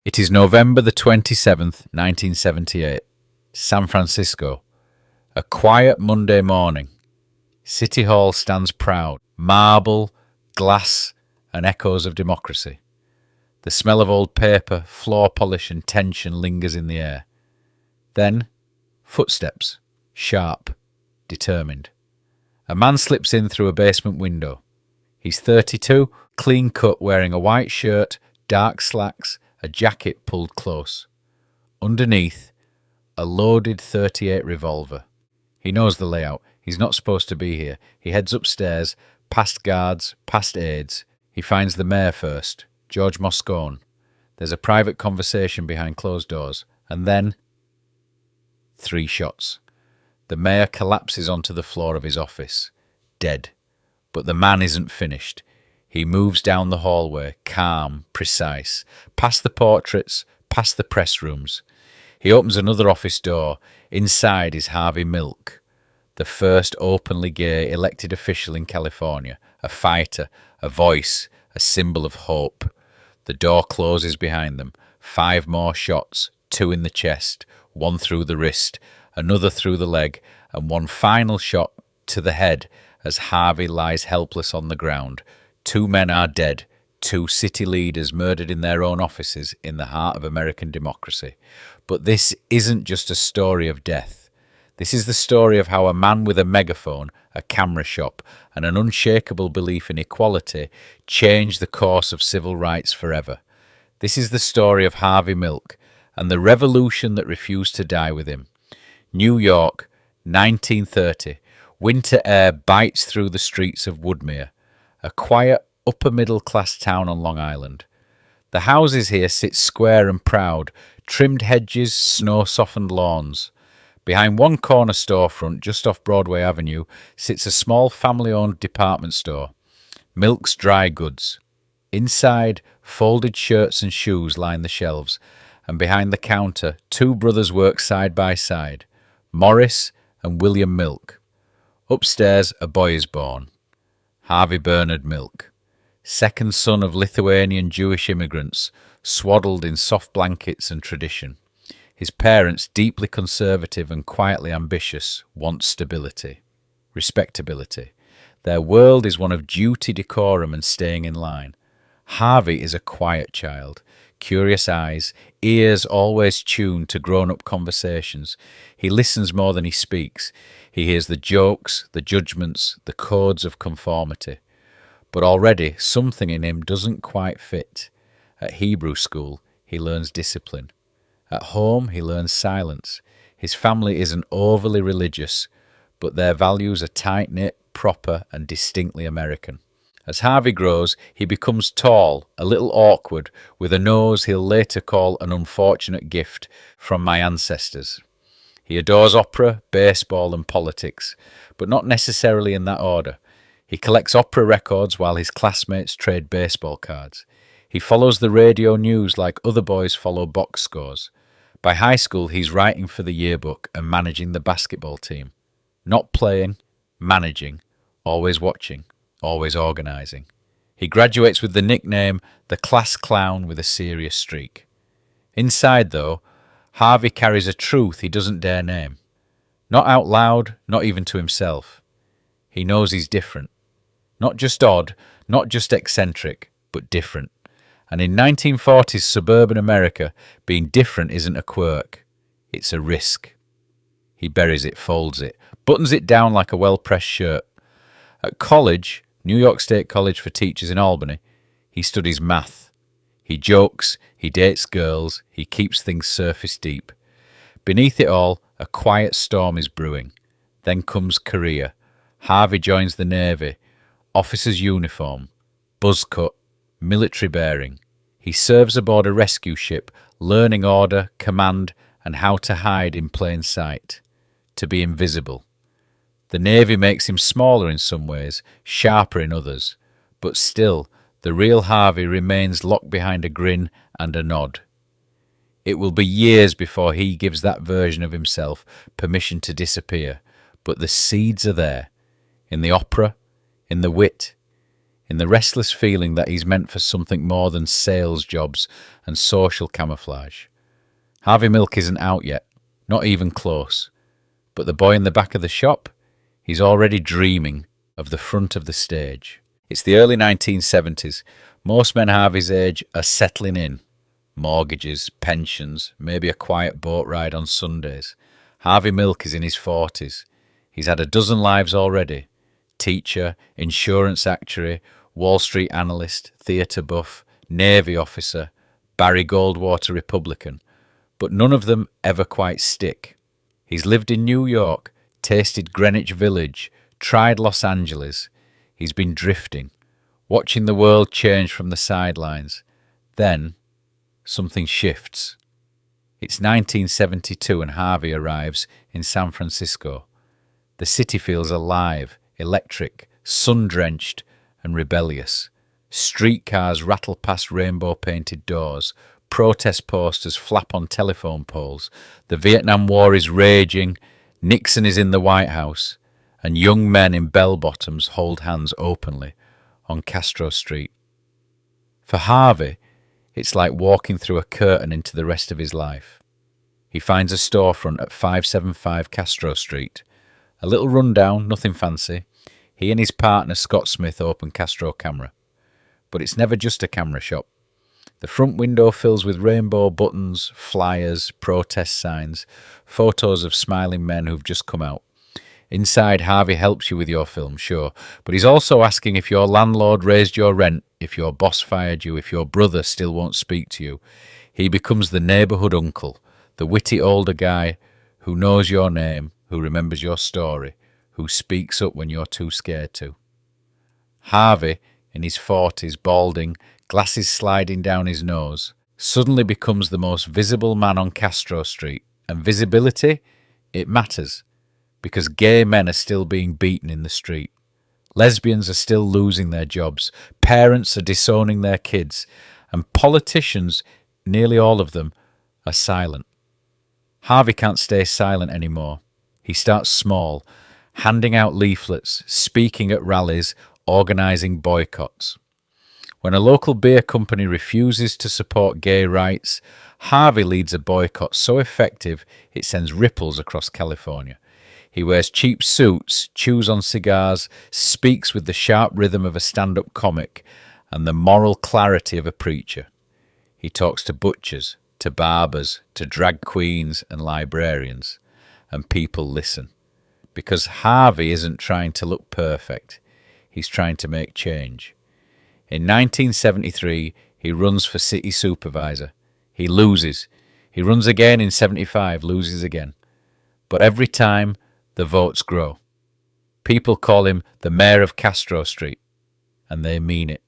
It is November the 27th, 1978. San Francisco. A quiet Monday morning. City Hall stands proud. Marble, glass, and echoes of democracy. The smell of old paper, floor polish, and tension lingers in the air. Then, footsteps. Sharp. Determined. A man slips in through a basement window. He's 32, clean cut, wearing a white shirt, dark slacks, a jacket pulled close. Underneath, a loaded .38 revolver. He knows the layout. He's not supposed to be here. He heads upstairs, past guards, past aides. He finds the mayor first, George Moscone. There's a private conversation behind closed doors. And then, 3 shots. The mayor collapses onto the floor of his office, dead. But the man isn't finished. He moves down the hallway, calm, precise, past the portraits, past the press rooms. He opens another office door. Inside is Harvey Milk, the first openly gay elected official in California, a fighter, a voice, a symbol of hope. The door closes behind them. 5 more shots, 2 in the chest, 1 through the wrist, another through the leg, and 1 final shot to the head as Harvey lies helpless on the ground. 2 men are dead, 2 city leaders murdered in their own offices in the heart of American democracy. But this isn't just a story of death. This is the story of how a man with a megaphone, a camera shop, and an unshakable belief in equality changed the course of civil rights forever. This is the story of Harvey Milk and the revolution that refused to die with him. New York, 1930. Winter air bites through the streets of Woodmere, a quiet, upper-middle-class town on Long Island. The houses here sit square and proud, trimmed hedges, snow-softened lawns. Behind one corner storefront, just off Broadway Avenue, sits a small family-owned department store, Milk's Dry Goods. Inside, folded shirts and shoes line the shelves, and behind the counter, 2 brothers work side by side, Morris and William Milk. Upstairs, a boy is born. Harvey Bernard Milk, second son of Lithuanian Jewish immigrants, swaddled in soft blankets and tradition. His parents, deeply conservative and quietly ambitious, want stability, respectability. Their world is one of duty, decorum, and staying in line. Harvey is a quiet child, curious eyes, ears always tuned to grown-up conversations. He listens more than he speaks. He hears the jokes, the judgments, the codes of conformity. But already something in him doesn't quite fit. At Hebrew school, he learns discipline. At home, he learns silence. His family isn't overly religious, but their values are tight-knit, proper, and distinctly American. As Harvey grows, he becomes tall, a little awkward, with a nose he'll later call an unfortunate gift from my ancestors. He adores opera, baseball, and politics, but not necessarily in that order. He collects opera records while his classmates trade baseball cards. He follows the radio news like other boys follow box scores. By high school, he's writing for the yearbook and managing the basketball team. Not playing, managing, always watching, always organising. He graduates with the nickname the class clown with a serious streak. Inside, though, Harvey carries a truth he doesn't dare name. Not out loud, not even to himself. He knows he's different. Not just odd, not just eccentric, but different. And in 1940s suburban America, being different isn't a quirk. It's a risk. He buries it, folds it, buttons it down like a well-pressed shirt. At college, New York State College for Teachers in Albany, he studies math. He jokes, he dates girls, he keeps things surface deep. Beneath it all, a quiet storm is brewing. Then comes career. Harvey joins the Navy, officer's uniform, buzz cut, military bearing. He serves aboard a rescue ship, learning order, command, and how to hide in plain sight, to be invisible. The Navy makes him smaller in some ways, sharper in others, but still, the real Harvey remains locked behind a grin and a nod. It will be years before he gives that version of himself permission to disappear, but the seeds are there, in the opera, in the wit, in the restless feeling that he's meant for something more than sales jobs and social camouflage. Harvey Milk isn't out yet, not even close. But the boy in the back of the shop, he's already dreaming of the front of the stage. It's the early 1970s. Most men Harvey's age are settling in. Mortgages, pensions, maybe a quiet boat ride on Sundays. Harvey Milk is in his 40s. He's had a dozen lives already. Teacher, insurance actuary, Wall Street analyst, theatre buff, Navy officer, Barry Goldwater Republican. But none of them ever quite stick. He's lived in New York, tasted Greenwich Village, tried Los Angeles. He's been drifting, watching the world change from the sidelines. Then, something shifts. It's 1972 and Harvey arrives in San Francisco. The city feels alive, electric, sun-drenched and rebellious. Streetcars rattle past rainbow-painted doors. Protest posters flap on telephone poles. The Vietnam War is raging. Nixon is in the White House. And young men in bell-bottoms hold hands openly on Castro Street. For Harvey, it's like walking through a curtain into the rest of his life. He finds a storefront at 575 Castro Street. A little rundown, nothing fancy. He and his partner Scott Smith open Castro Camera. But it's never just a camera shop. The front window fills with rainbow buttons, flyers, protest signs, photos of smiling men who've just come out. Inside, Harvey helps you with your film, sure, but he's also asking if your landlord raised your rent, if your boss fired you, if your brother still won't speak to you. He becomes the neighbourhood uncle, the witty older guy who knows your name, who remembers your story, who speaks up when you're too scared to. Harvey, in his 40s, balding, glasses sliding down his nose, suddenly becomes the most visible man on Castro Street. And visibility? It matters. Because gay men are still being beaten in the street. Lesbians are still losing their jobs. Parents are disowning their kids. And politicians, nearly all of them, are silent. Harvey can't stay silent anymore. He starts small, handing out leaflets, speaking at rallies, organising boycotts. When a local beer company refuses to support gay rights, Harvey leads a boycott so effective it sends ripples across California. He wears cheap suits, chews on cigars, speaks with the sharp rhythm of a stand-up comic and the moral clarity of a preacher. He talks to butchers, to barbers, to drag queens and librarians, and people listen. Because Harvey isn't trying to look perfect. He's trying to make change. In 1973, he runs for city supervisor. He loses. He runs again in 75, loses again. But every time, the votes grow. People call him the mayor of Castro Street, and they mean it.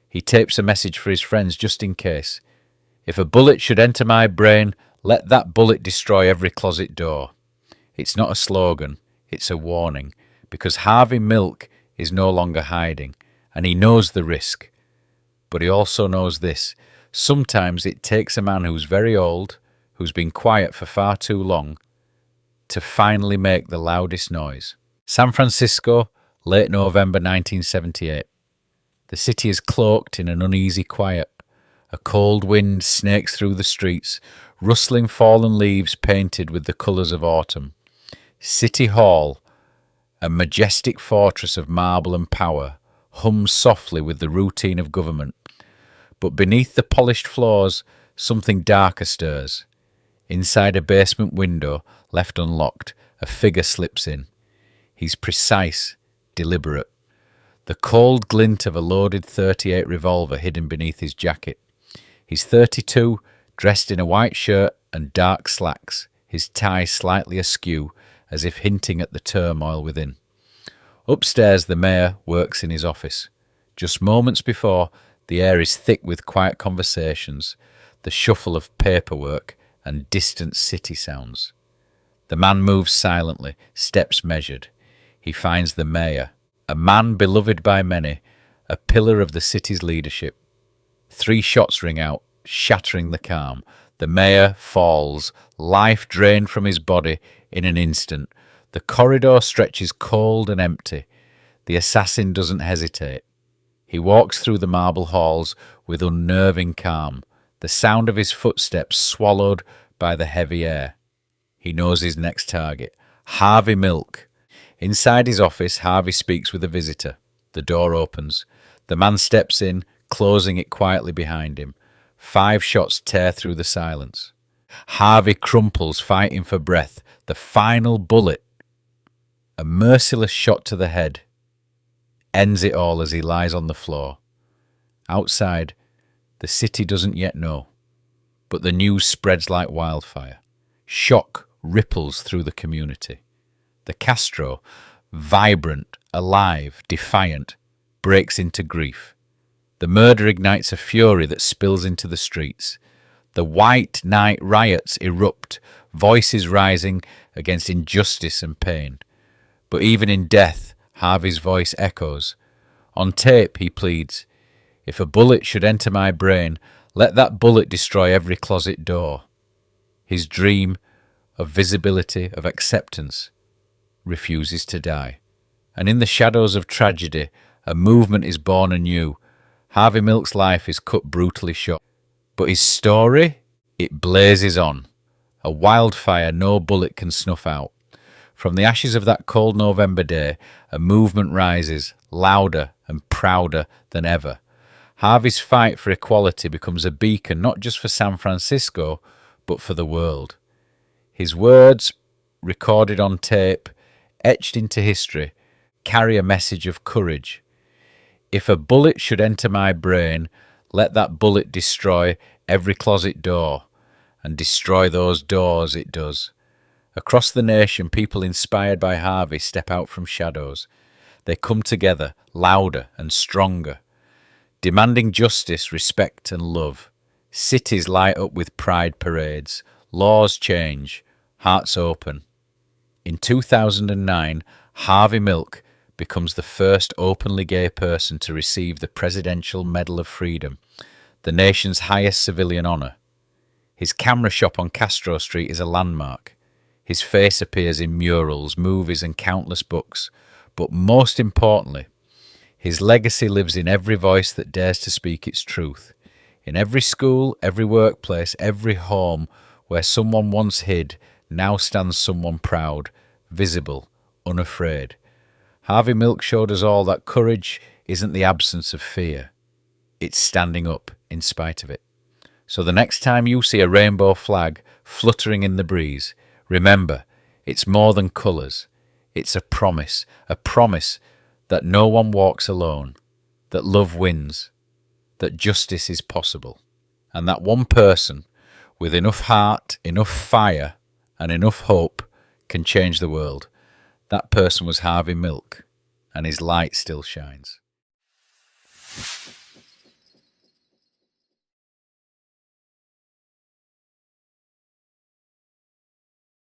He tapes a message for his friends just in case. If a bullet should enter my brain, let that bullet destroy every closet door. It's not a slogan, it's a warning, because Harvey Milk is no longer hiding, and he knows the risk. But he also knows this. Sometimes it takes a man who's very old, who's been quiet for far too long, to finally make the loudest noise. San Francisco, late November 1978. The city is cloaked in an uneasy quiet. A cold wind snakes through the streets, rustling fallen leaves painted with the colours of autumn. City Hall, a majestic fortress of marble and power, hums softly with the routine of government. But beneath the polished floors, something darker stirs. Inside a basement window, left unlocked, a figure slips in. He's precise, deliberate. The cold glint of a loaded .38 revolver hidden beneath his jacket. He's 32, dressed in a white shirt and dark slacks, his tie slightly askew, as if hinting at the turmoil within. Upstairs, the mayor works in his office. Just moments before, the air is thick with quiet conversations, the shuffle of paperwork, and distant city sounds. The man moves silently, steps measured. He finds the mayor, a man beloved by many, a pillar of the city's leadership. 3 shots ring out, shattering the calm. The mayor falls, life drained from his body in an instant. The corridor stretches cold and empty. The assassin doesn't hesitate. He walks through the marble halls with unnerving calm, the sound of his footsteps swallowed by the heavy air. He knows his next target, Harvey Milk. Inside his office, Harvey speaks with a visitor. The door opens. The man steps in, closing it quietly behind him. 5 shots tear through the silence. Harvey crumples, fighting for breath. The final bullet, a merciless shot to the head, ends it all as he lies on the floor. Outside, the city doesn't yet know, but the news spreads like wildfire. Shock ripples through the community. The Castro, vibrant, alive, defiant, breaks into grief. The murder ignites a fury that spills into the streets. The white night riots erupt, voices rising against injustice and pain. But even in death, Harvey's voice echoes. On tape, he pleads, "If a bullet should enter my brain, let that bullet destroy every closet door." His dream of visibility, of acceptance, refuses to die. And in the shadows of tragedy, a movement is born anew. Harvey Milk's life is cut brutally short. But his story, it blazes on. A wildfire no bullet can snuff out. From the ashes of that cold November day, a movement rises, louder and prouder than ever. Harvey's fight for equality becomes a beacon not just for San Francisco, but for the world. His words, recorded on tape, etched into history, carry a message of courage. If a bullet should enter my brain, let that bullet destroy every closet door, and destroy those doors it does. Across the nation, people inspired by Harvey step out from shadows. They come together, louder and stronger, demanding justice, respect and love. Cities light up with pride parades. Laws change. Hearts open. In 2009, Harvey Milk becomes the first openly gay person to receive the Presidential Medal of Freedom, the nation's highest civilian honour. His camera shop on Castro Street is a landmark. His face appears in murals, movies and countless books. But most importantly, his legacy lives in every voice that dares to speak its truth. In every school, every workplace, every home where someone once hid, now stands someone proud, visible, unafraid. Harvey Milk showed us all that courage isn't the absence of fear. It's standing up in spite of it. So the next time you see a rainbow flag fluttering in the breeze, remember, it's more than colours. It's a promise that no one walks alone, that love wins, that justice is possible, and that one person with enough heart, enough fire, and enough hope can change the world. That person was Harvey Milk, and his light still shines.